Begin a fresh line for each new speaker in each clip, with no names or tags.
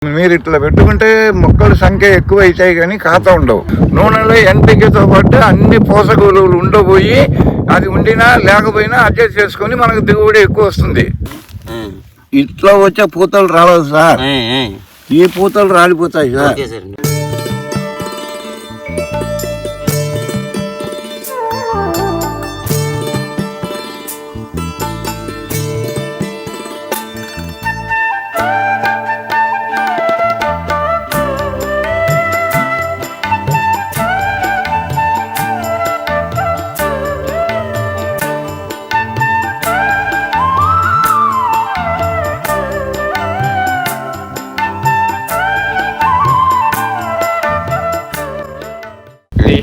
మీరు ఇట్లా పెట్టుకుంటే మొక్కల సంఖ్య ఎక్కువ అవుతాయి కానీ ఖాతా ఉండవు. నూనెలో ఎన్పికతో పాటు అన్ని పోషక విలువలు ఉండబోయి అది ఉండినా లేకపోయినా అడ్జస్ట్ చేసుకొని మనకు దిగుబడి ఎక్కువ వస్తుంది. ఇట్లా వచ్చే పూతలు రాలేదు సార్, ఈ పూతలు రాలిపోతాయి సార్.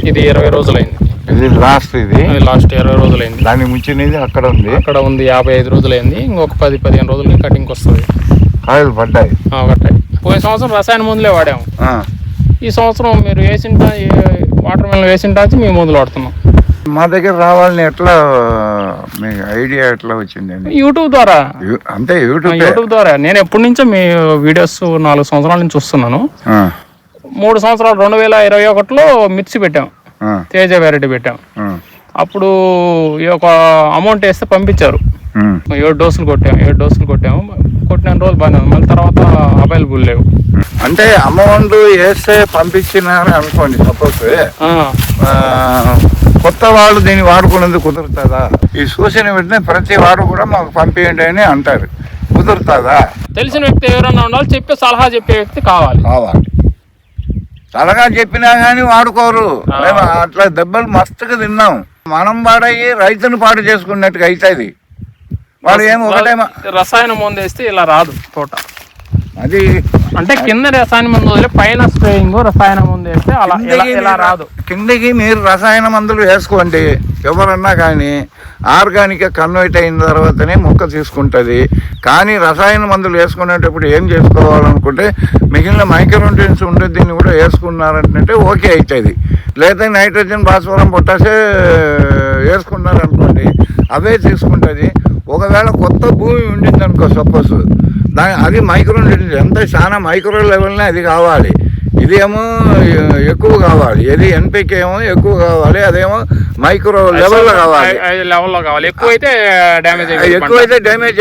ఇది 20 రోజులైంది.
ఇది లాస్ట్
20 రోజులైంది.
దాన్ని ముంచినది అక్కడ ఉంది
55 రోజులైంది. ఇంకొక 10-15 రోజులు కటింగ్ వస్తుంది.
కాయలు పడ్డాయి.
పోయిన సంవత్సరం రసాయన మందులే వాడాము. ఈ సంవత్సరం మీరు వాటర్ మిలన్ వేసిన మేము మందులు వాడుతున్నాం.
మా దగ్గర రావాలని ఎట్లా మీకు ఐడియా ఎట్లా వచ్చిందండి?
యూట్యూబ్ ద్వారా.
అంతే యూట్యూబ్
ద్వారా. నేను ఎప్పటి నుంచో మీ వీడియోస్ 4 సంవత్సరాల నుంచి చూస్తున్నాను. 3 సంవత్సరాలు 2021లో మిర్చి పెట్టాం, తేజ వెరైటీ పెట్టాం. అప్పుడు ఈ ఒక అమౌంట్ వేస్తే పంపించారు. 7 డోసులు కొట్టాము. కొట్టిన రోజులు బాగానే ఉంది. మళ్ళీ తర్వాత అవైలబుల్ లేవు.
అంటే అమౌంట్ వేస్తే పంపించినారు అనుకోండి, సపోజ్ కొత్త వాళ్ళు దీన్ని వాడుకునేందుకు కుదురుతుందా? ఈ చూసిన వెంటనే ప్రతి వాడు కూడా మాకు పంపించండి అని అంటారు. కుదురుతుందా?
తెలిసిన వ్యక్తి ఎవరన్నా ఉండాలి, సలహా చెప్పే వ్యక్తి కావాలి.
సలహా చెప్పినా కానీ వాడుకోరు. మేము అట్లా దెబ్బలు మస్తుగా తిన్నాం. మనం పాడయ్యి రైతును పాడు చేసుకున్నట్టుగా అవుతుంది. వాడు ఒకటే
రసాయన మందు వేస్తే ఇలా రాదు తోట.
అది
అంటే కింద రసాయన మందు వదిలే పైన స్ప్రేయింగ్ రసాయన మందు వేస్తే ఇలా రాదు.
కిందకి మీరు రసాయన మందులు వేసుకోండి, ఎవరన్నా కానీ ఆర్గానిక్ కన్వర్ట్ అయిన తర్వాతనే మొక్క తీసుకుంటుంది. కానీ రసాయన మందులు వేసుకునేటప్పుడు ఏం చేసుకోవాలనుకుంటే మిగిలిన మైక్రోన్యూట్రియన్స్ ఉండే దీన్ని కూడా వేసుకున్నారంటే ఓకే అవుతుంది. లేదా నైట్రోజన్, భాస్వరం, పొటాషే వేసుకున్నారనుకోండి అవే తీసుకుంటుంది. ఒకవేళ కొత్త భూమి ఉండింది అనుకో సపోజ్, అది మైక్రోన్యూట్రియన్స్ ఎంత చాలా మైక్రో లెవెల్నే అది కావాలి. ఇదేమో ఎక్కువ కావాలి. ఇది ఎన్పికే ఏమో ఎక్కువ కావాలి, అదేమో మైక్రో లెవెల్లో కావాలి.
ఎక్కువైతే డ్యామేజ్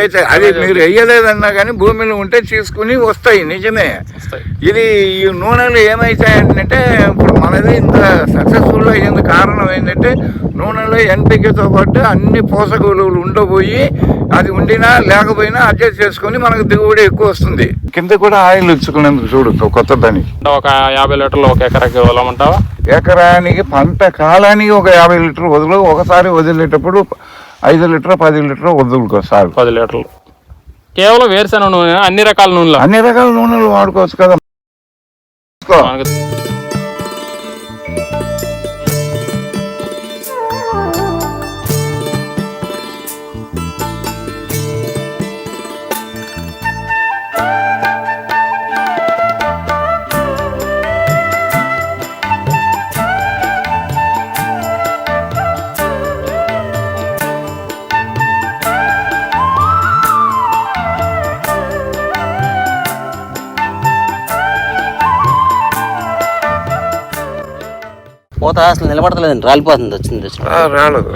అవుతాయి. అది మీరు వేయలేదన్నా కానీ భూమిలో ఉంటే తీసుకుని వస్తాయి, నిజమే. ఇది ఈ నూనెలు ఏమవుతాయంటే ఇప్పుడు మనది ఇంత సక్సెస్ఫుల్ అయ్యేందు కారణం ఏంటంటే నూనెలో ఎన్పికేతో పాటు అన్ని పోషక విలువలు ఉండబోయి అది ఉండినా లేకపోయినా అడ్జస్ట్ చేసుకుని మనకు దిగుబడి ఎక్కువ వస్తుంది. కింద కూడా ఆయిల్ ఇచ్చుకునేందుకు చూడు కొత్త దానికి
ఒక 50 లీటర్లు ఒక ఎకరాకి వదలమంటావా?
ఎకరానికి పంట కాలానికి ఒక 50 లీటర్ వదులు. ఒకసారి వదిలేటప్పుడు 5 లీటర్ 10 లీటర్ వదులుకోసారి
10 లీటర్లు. కేవలం వేరుశెనగ నూనె, అన్ని రకాల
నూనెలు వాడుకోవచ్చు కదా.
పోత అసలు నిలబడతలేదండి, రాలిపోతుంది. వచ్చింది
రాలేదు.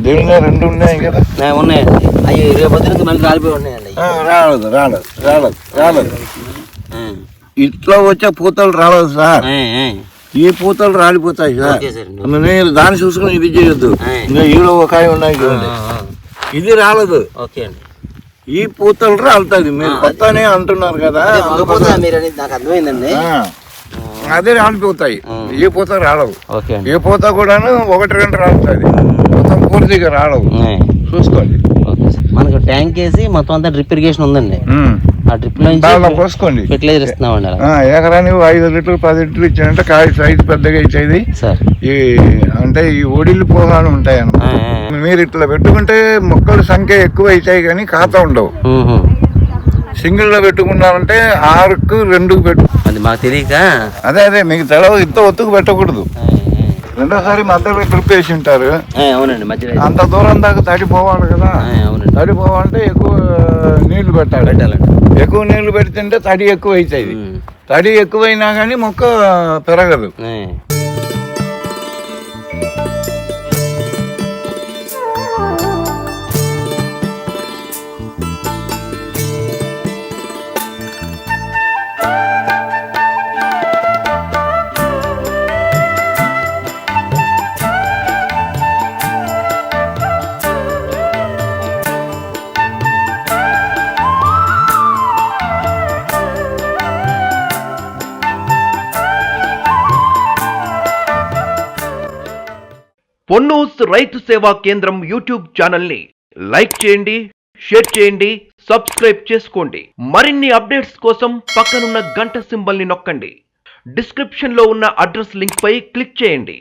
దీనిలో 2 ఉన్నాయి కదా.
ఉన్నాయండి. అవి రేపు నుంచి మళ్ళీ రాలిపోయి ఉన్నాయండి.
రాలేదు. ఇట్లా వచ్చే పూతలు రాలేదు సార్, ఈ పూతలు రాలిపోతాయి సార్. మీరు దాన్ని చూసుకుని ఇది చేయొద్దు. ఇంకా ఈలో ఒక కాయ ఉన్నాయి చూడండి, ఇది రాలేదు.
ఓకే అండి.
ఈ పూతలు రాలుతుంది. మీరు కొత్తనే అంటున్నారు కదా,
నాకు అర్థమైందండి.
అదే రాలిపోతాయి. ఏ పూత రాలవు. ఏ పూత కూడా 1-2 రాలుతుంది, మొత్తం పూర్తిగా రాలవు. చూసుకోండి.
మనకు ట్యాంక్ వేసి మొత్తం అంతా డ్రిప్ ఇరిగేషన్ ఉందండి. ఆ డ్రిప్ లో
పోసుకోండి.
ఫెర్టిలైజర్ ఇస్తున్నామండి.
ఎకరానికి 5 లీటర్లు 10 లీటర్లు ఇచ్చారంటే కాయ సైజు పెద్దగా ఇచ్చేది. ఈ అంటే ఈ ఒడిలు పోగానే ఉంటాయి అన్నమాట. మీరు ఇట్లా పెట్టుకుంటే మొక్కల సంఖ్య ఎక్కువ అవుతాయి కానీ ఖాతా ఉండవు. సింగిల్ లో పెట్టుకున్నారంటే 6కు 2కు పెట్టు.
అది మాకు తెలియక
అదే మీకు తెలవ ఇంత ఒత్తుకు పెట్టకూడదు. రెండోసారి మధ్యలో డ్రిప్ వేసి ఉంటారు.
అవునండి, మధ్యలో
అంత దూరం దాకా తడిపోవాలి కదా.
అవునండి,
తడిపోవాలంటే ఎక్కువ నీళ్లు పెట్టాలండి. ఎక్కువ నీళ్లు పెడుతుంటే తడి ఎక్కువ అవుతుంది. తడి ఎక్కువైనా కానీ మొక్క పెరగదు.
పొన్నూస్ రైతు సేవా కేంద్రం యూట్యూబ్ ఛానల్ని లైక్ చేయండి, షేర్ చేయండి, సబ్స్క్రైబ్ చేసుకోండి. మరిన్ని అప్డేట్స్ కోసం పక్కనున్న గంట సింబల్ని నొక్కండి. డిస్క్రిప్షన్లో ఉన్న అడ్రస్ లింక్ పై క్లిక్ చేయండి.